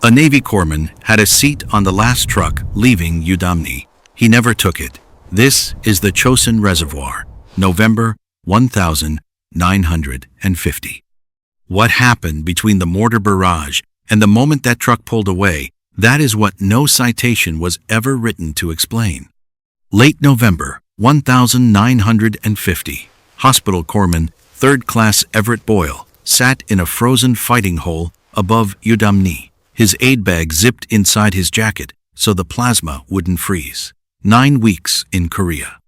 A Navy corpsman had a seat on the last truck leaving Yudam-ni. He never took it. This is the Chosin Reservoir, November 1950. What happened between the mortar barrage and the moment that truck pulled away, that is what no citation was ever written to explain. Late November 1950, hospital corpsman 3rd Class Everett Boyle sat in a frozen fighting hole above Yudam-ni. His aid bag zipped inside his jacket so the plasma wouldn't freeze. 9 weeks in Korea.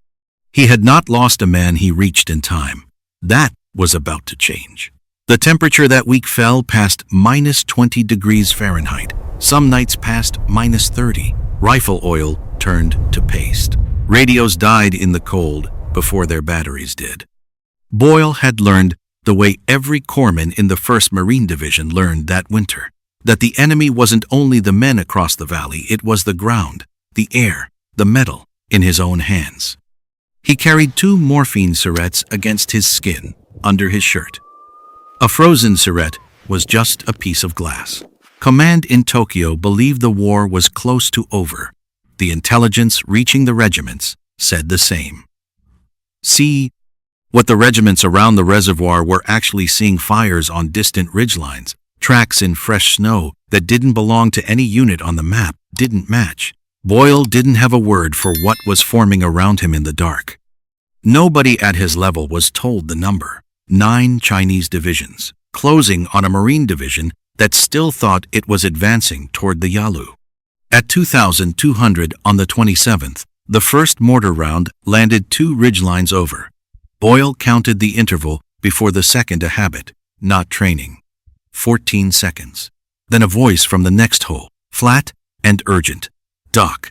He had not lost a man he reached in time. That was about to change. The temperature that week fell past -20 degrees Fahrenheit. Some nights past -30. Rifle oil turned to paste. Radios died in the cold before their batteries did. Boyle had learned the way every corpsman in the 1st Marine Division learned that winter. That the enemy wasn't only the men across the valley, it was the ground, the air, the metal in his own hands. He carried 2 morphine syrettes against his skin, under his shirt. A frozen syrette was just a piece of glass. Command in Tokyo believed the war was close to over. The intelligence reaching the regiments said the same. See, what the regiments around the reservoir were actually seeing: fires on distant ridgelines, tracks in fresh snow that didn't belong to any unit on the map, didn't match. Boyle didn't have a word for what was forming around him in the dark. Nobody at his level was told the number. 9 Chinese divisions, closing on a Marine division that still thought it was advancing toward the Yalu. At 2,200 on the 27th, the first mortar round landed 2 ridgelines over. Boyle counted the interval before the second, a habit, not training. 14 seconds. Then a voice from the next hole, flat and urgent. Doc.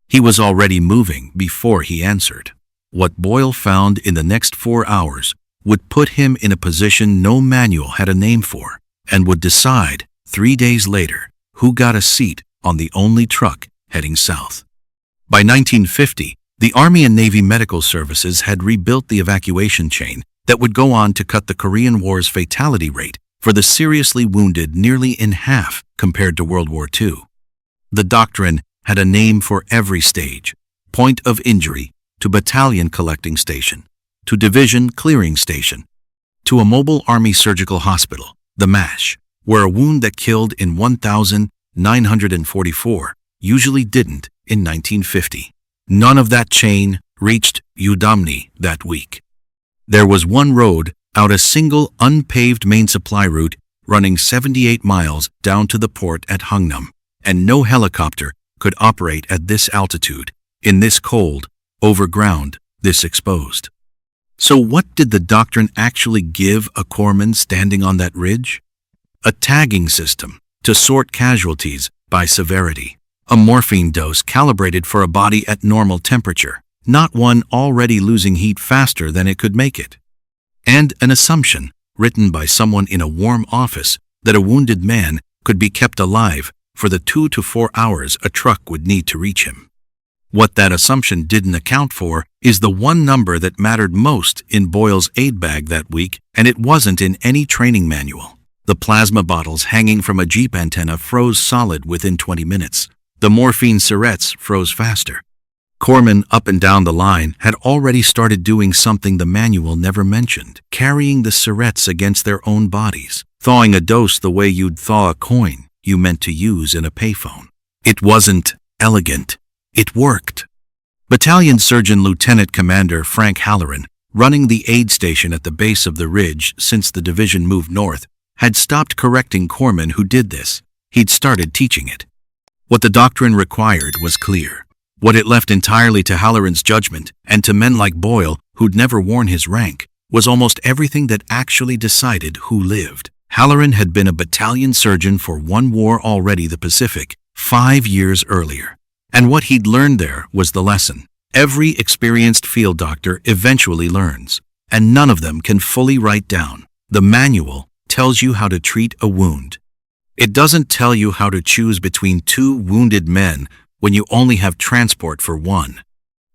He was already moving before he answered. What Boyle found in the next 4 hours would put him in a position no manual had a name for, and would decide 3 days later who got a seat on the only truck heading south. By 1950, the Army and Navy medical services had rebuilt the evacuation chain that would go on to cut the Korean War's fatality rate for the seriously wounded nearly in half compared to World War II. The doctrine had a name for every stage: point of injury, to battalion collecting station, to division clearing station, to a mobile Army surgical hospital, the MASH, where a wound that killed in 1944 usually didn't in 1950. None of that chain reached Yudam-ni that week. There was one road out, a single unpaved main supply route running 78 miles down to the port at Hungnam, and no helicopter could operate at this altitude, in this cold, over ground, this exposed. So what did the doctrine actually give a corpsman standing on that ridge? A tagging system to sort casualties by severity. A morphine dose calibrated for a body at normal temperature, not one already losing heat faster than it could make it. And an assumption, written by someone in a warm office, that a wounded man could be kept alive for the 2 to 4 hours a truck would need to reach him. What that assumption didn't account for is the one number that mattered most in Boyle's aid bag that week, and it wasn't in any training manual. The plasma bottles hanging from a Jeep antenna froze solid within 20 minutes. The morphine syrettes froze faster. Corpsmen up and down the line had already started doing something the manual never mentioned: carrying the syrettes against their own bodies, thawing a dose the way you'd thaw a coin you meant to use in a payphone. It wasn't elegant. It worked. Battalion Surgeon Lieutenant Commander Frank Halloran, running the aid station at the base of the ridge since the division moved north, had stopped correcting corpsmen who did this. He'd started teaching it. What the doctrine required was clear. What it left entirely to Halloran's judgment, and to men like Boyle, who'd never worn his rank, was almost everything that actually decided who lived. Halloran had been a battalion surgeon for one war already, the Pacific, 5 years earlier. And what he'd learned there was the lesson every experienced field doctor eventually learns, and none of them can fully write down. The manual tells you how to treat a wound. It doesn't tell you how to choose between 2 wounded men when you only have transport for one.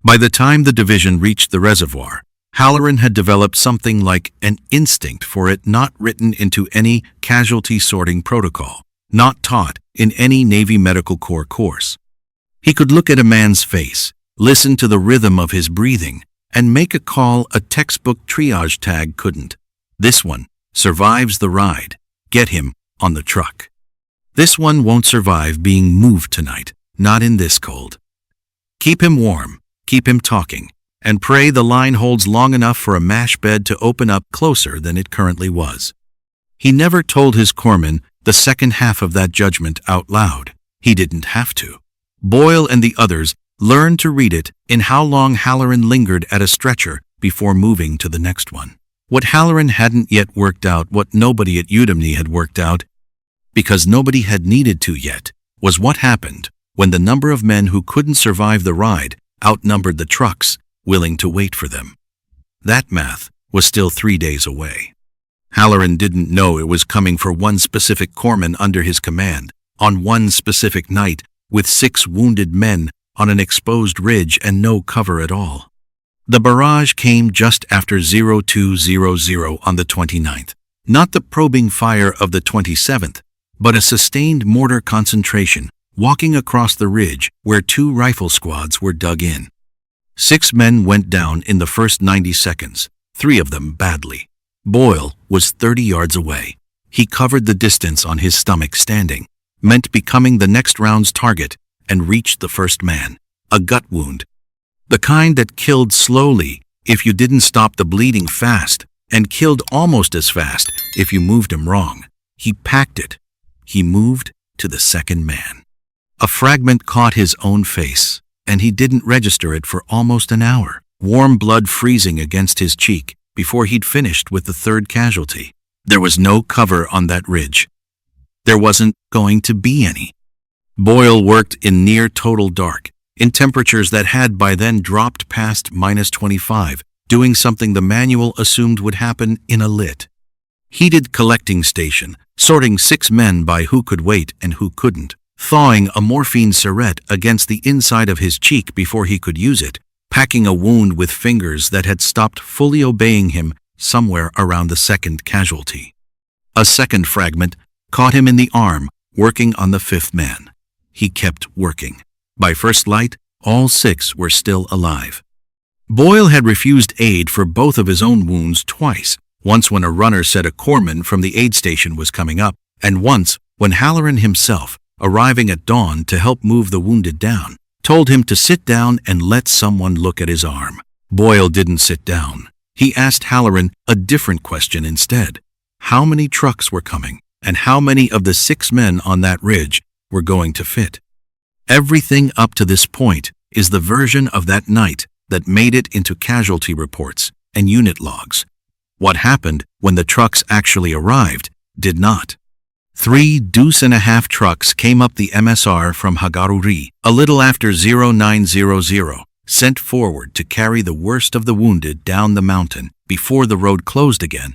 By the time the division reached the reservoir, Halloran had developed something like an instinct for it, not written into any casualty sorting protocol, not taught in any Navy Medical Corps course. He could look at a man's face, listen to the rhythm of his breathing, and make a call a textbook triage tag couldn't. This one survives the ride. Get him on the truck. This one won't survive being moved tonight, not in this cold. Keep him warm, keep him talking, and pray the line holds long enough for a mash bed to open up closer than it currently was. He never told his corpsman the second half of that judgment out loud. He didn't have to. Boyle and the others learned to read it in how long Halloran lingered at a stretcher before moving to the next one. What Halloran hadn't yet worked out, what nobody at Yudam-ni had worked out, because nobody had needed to yet, was what happened when the number of men who couldn't survive the ride outnumbered the trucks willing to wait for them. That math was still 3 days away. Halloran didn't know it was coming for one specific corpsman under his command, on one specific night, with 6 wounded men on an exposed ridge and no cover at all. The barrage came just after 0200 on the 29th. Not the probing fire of the 27th, but a sustained mortar concentration walking across the ridge where 2 rifle squads were dug in. 6 men went down in the first 90 seconds, 3 of them badly. Boyle was 30 yards away. He covered the distance on his stomach standing, meant becoming the next round's target, and reached the first man, a gut wound. The kind that killed slowly if you didn't stop the bleeding fast, and killed almost as fast if you moved him wrong. He packed it. He moved to the second man. A fragment caught his own face, and he didn't register it for almost an hour, warm blood freezing against his cheek before he'd finished with the third casualty. There was no cover on that ridge. There wasn't going to be any. Boyle worked in near total dark, in temperatures that had by then dropped past -25, doing something the manual assumed would happen in a lit, heated collecting station, sorting 6 men by who could wait and who couldn't, thawing a morphine syringe against the inside of his cheek before he could use it, packing a wound with fingers that had stopped fully obeying him somewhere around the second casualty. A second fragment caught him in the arm, working on the 5th man. He kept working. By first light, all 6 were still alive. Boyle had refused aid for both of his own wounds twice, once when a runner said a corpsman from the aid station was coming up, and once when Halloran himself, arriving at dawn to help move the wounded down, told him to sit down and let someone look at his arm. Boyle didn't sit down. He asked Halloran a different question instead. How many trucks were coming, and how many of the 6 men on that ridge were going to fit? Everything up to this point is the version of that night that made it into casualty reports and unit logs. What happened when the trucks actually arrived did not. 3 deuce-and-a-half trucks came up the MSR from Hagaruri a little after 0900, sent forward to carry the worst of the wounded down the mountain before the road closed again.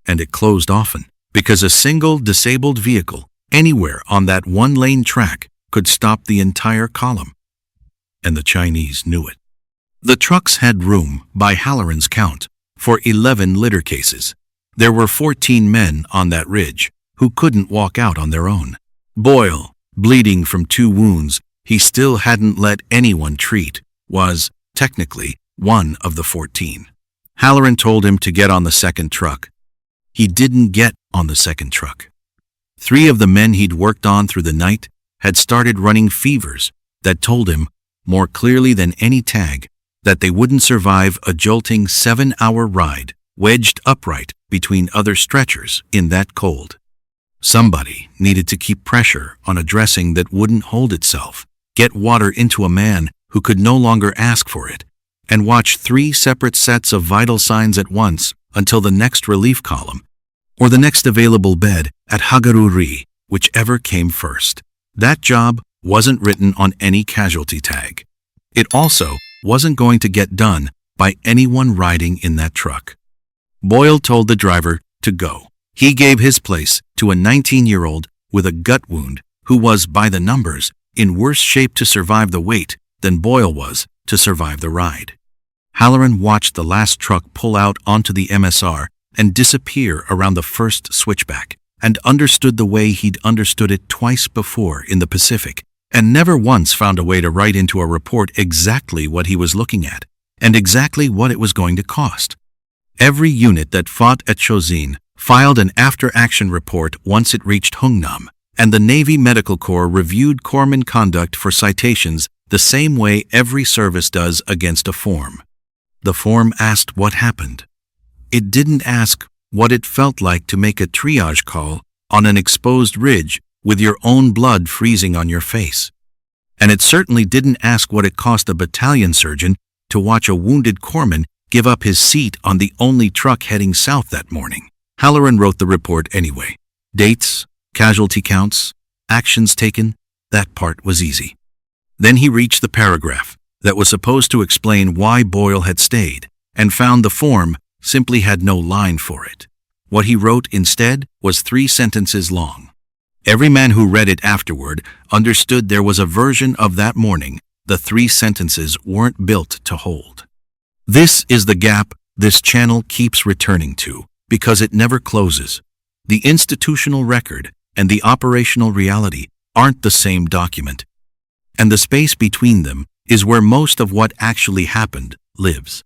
And it closed often, because a single disabled vehicle anywhere on that one-lane track could stop the entire column. And the Chinese knew it. The trucks had room, by Halloran's count, for 11 litter cases. There were 14 men on that ridge who couldn't walk out on their own. Boyle, bleeding from 2 wounds he still hadn't let anyone treat, was, technically, one of the 14. Halloran told him to get on the second truck. He didn't get on the second truck. 3 of the men he'd worked on through the night had started running fevers that told him, more clearly than any tag, that they wouldn't survive a jolting 7-hour ride, wedged upright between other stretchers in that cold. Somebody needed to keep pressure on a dressing that wouldn't hold itself, get water into a man who could no longer ask for it, and watch 3 separate sets of vital signs at once until the next relief column, or the next available bed at Hagaruri, whichever came first. That job wasn't written on any casualty tag. It also wasn't going to get done by anyone riding in that truck. Boyle told the driver to go. He gave his place to a 19-year-old with a gut wound who was, by the numbers, in worse shape to survive the wait than Boyle was to survive the ride. Halloran watched the last truck pull out onto the MSR and disappear around the first switchback. and understood the way he'd understood it twice before in the Pacific, and never once found a way to write into a report exactly what he was looking at, and exactly what it was going to cost. Every unit that fought at Chosin filed an after-action report once it reached Hungnam, and the Navy Medical Corps reviewed corpsman conduct for citations the same way every service does against a form. The form asked what happened. It didn't ask what it felt like to make a triage call on an exposed ridge with your own blood freezing on your face. And it certainly didn't ask what it cost a battalion surgeon to watch a wounded corpsman give up his seat on the only truck heading south that morning. Halloran wrote the report anyway. Dates, casualty counts, actions taken, that part was easy. Then he reached the paragraph that was supposed to explain why Boyle had stayed, and found the form simply had no line for it. What he wrote instead was 3 sentences long. Every man who read it afterward understood there was a version of that morning the 3 sentences weren't built to hold. This is the gap this channel keeps returning to, because it never closes. The institutional record and the operational reality aren't the same document, and the space between them is where most of what actually happened lives.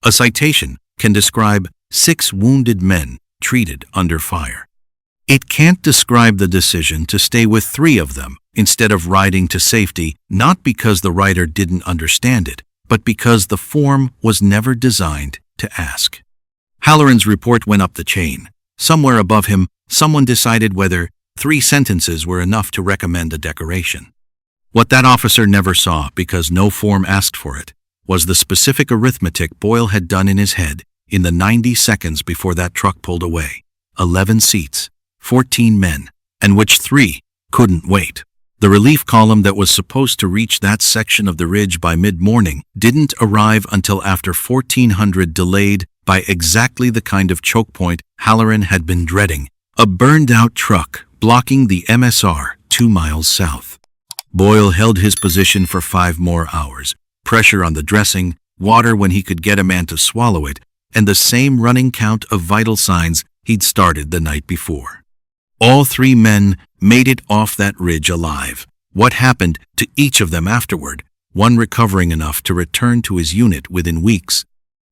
A citation can describe 6 wounded men treated under fire. It can't describe the decision to stay with 3 of them instead of riding to safety, not because the writer didn't understand it, but because the form was never designed to ask. Halloran's report went up the chain. Somewhere above him, someone decided whether 3 sentences were enough to recommend a decoration. What that officer never saw, because no form asked for it, was the specific arithmetic Boyle had done in his head in the 90 seconds before that truck pulled away. 11 seats, 14 men, and which 3 couldn't wait. The relief column that was supposed to reach that section of the ridge by mid-morning didn't arrive until after 1400, delayed by exactly the kind of choke point Halloran had been dreading, a burned-out truck blocking the MSR 2 miles south. Boyle held his position for 5 more hours, pressure on the dressing, water when he could get a man to swallow it, and the same running count of vital signs he'd started the night before. All 3 men made it off that ridge alive. What happened to each of them afterward? One recovering enough to return to his unit within weeks,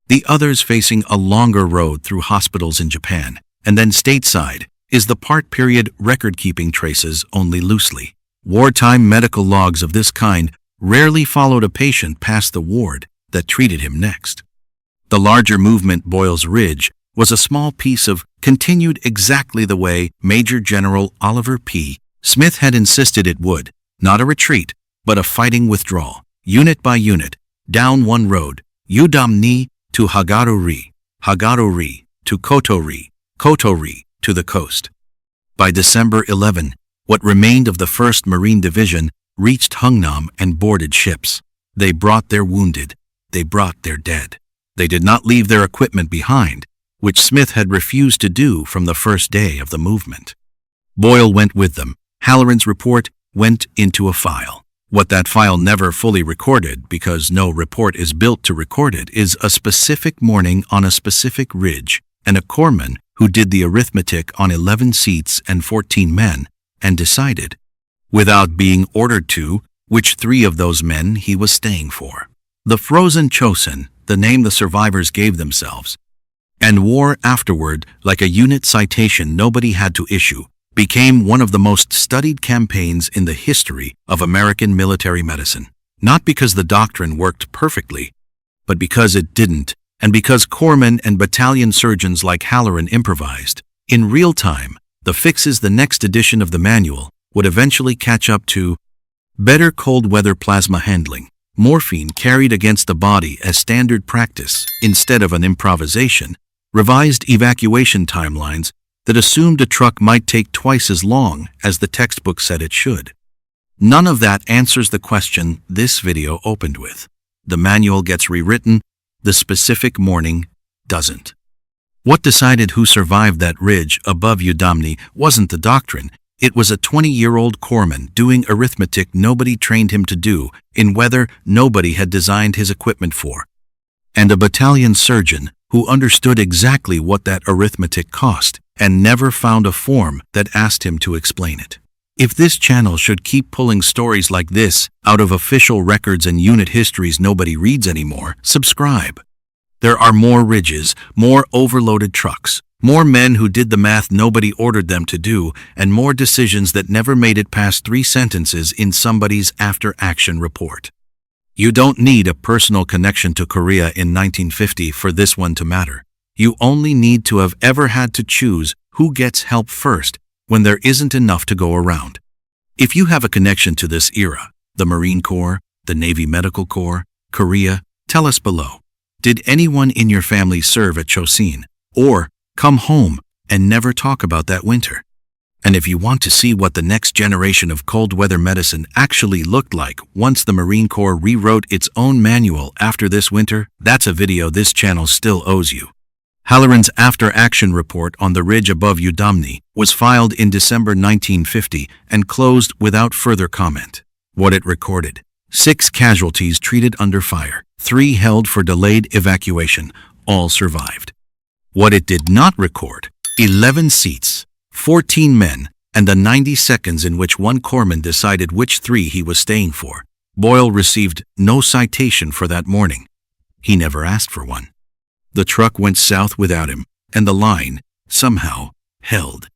the others facing a longer road through hospitals in Japan, and then stateside is the part period record-keeping traces only loosely. Wartime medical logs of this kind rarely followed a patient past the ward that treated him next. The larger movement, Boyle's Ridge, was a small piece of continued exactly the way Major General Oliver P. Smith had insisted it would, not a retreat, but a fighting withdrawal, unit by unit, down one road, Yudam-ni to Hagaru-ri, Hagaru-ri to Koto-ri, Koto-ri to the coast. By December 11, what remained of the 1st Marine Division reached Hungnam and boarded ships. They brought their wounded. They brought their dead. They did not leave their equipment behind, which Smith had refused to do from the first day of the movement. Boyle went with them. Halloran's report went into a file. What that file never fully recorded, because no report is built to record it, is a specific morning on a specific ridge, and a corpsman who did the arithmetic on 11 seats and 14 men, and decided, without being ordered to, which 3 of those men he was staying for. The frozen Chosin, the name the survivors gave themselves, and war afterward like a unit citation nobody had to issue, became one of the most studied campaigns in the history of American military medicine. Not because the doctrine worked perfectly, but because it didn't, and because corpsmen and battalion surgeons like Halloran improvised. In real time, the fixes the next edition of the manual would eventually catch up to better cold weather plasma handling, morphine carried against the body as standard practice instead of an improvisation, revised evacuation timelines that assumed a truck might take twice as long as the textbook said it should. None of that answers the question this video opened with. The manual gets rewritten, the specific morning doesn't. What decided who survived that ridge above Yudam-ni wasn't the doctrine. It was a 20-year-old corpsman doing arithmetic nobody trained him to do in weather nobody had designed his equipment for, and a battalion surgeon who understood exactly what that arithmetic cost and never found a form that asked him to explain it. If this channel should keep pulling stories like this out of official records and unit histories nobody reads anymore, subscribe. There are more ridges, more overloaded trucks, more men who did the math nobody ordered them to do, and more decisions that never made it past 3 sentences in somebody's after-action report. You don't need a personal connection to Korea in 1950 for this one to matter. You only need to have ever had to choose who gets help first when there isn't enough to go around. If you have a connection to this era, the Marine Corps, the Navy Medical Corps, Korea, tell us below. Did anyone in your family serve at Chosin, or come home and never talk about that winter? And if you want to see what the next generation of cold weather medicine actually looked like once the Marine Corps rewrote its own manual after this winter, that's a video this channel still owes you. Halloran's after-action report on the ridge above Yudam-ni was filed in December 1950 and closed without further comment. What it recorded: 6 casualties treated under fire, 3 held for delayed evacuation, all survived. What it did not record: 11 seats, 14 men, and the 90 seconds in which one corpsman decided which 3 he was staying for. Boyle received no citation for that morning. He never asked for one. The truck went south without him, and the line, somehow, held.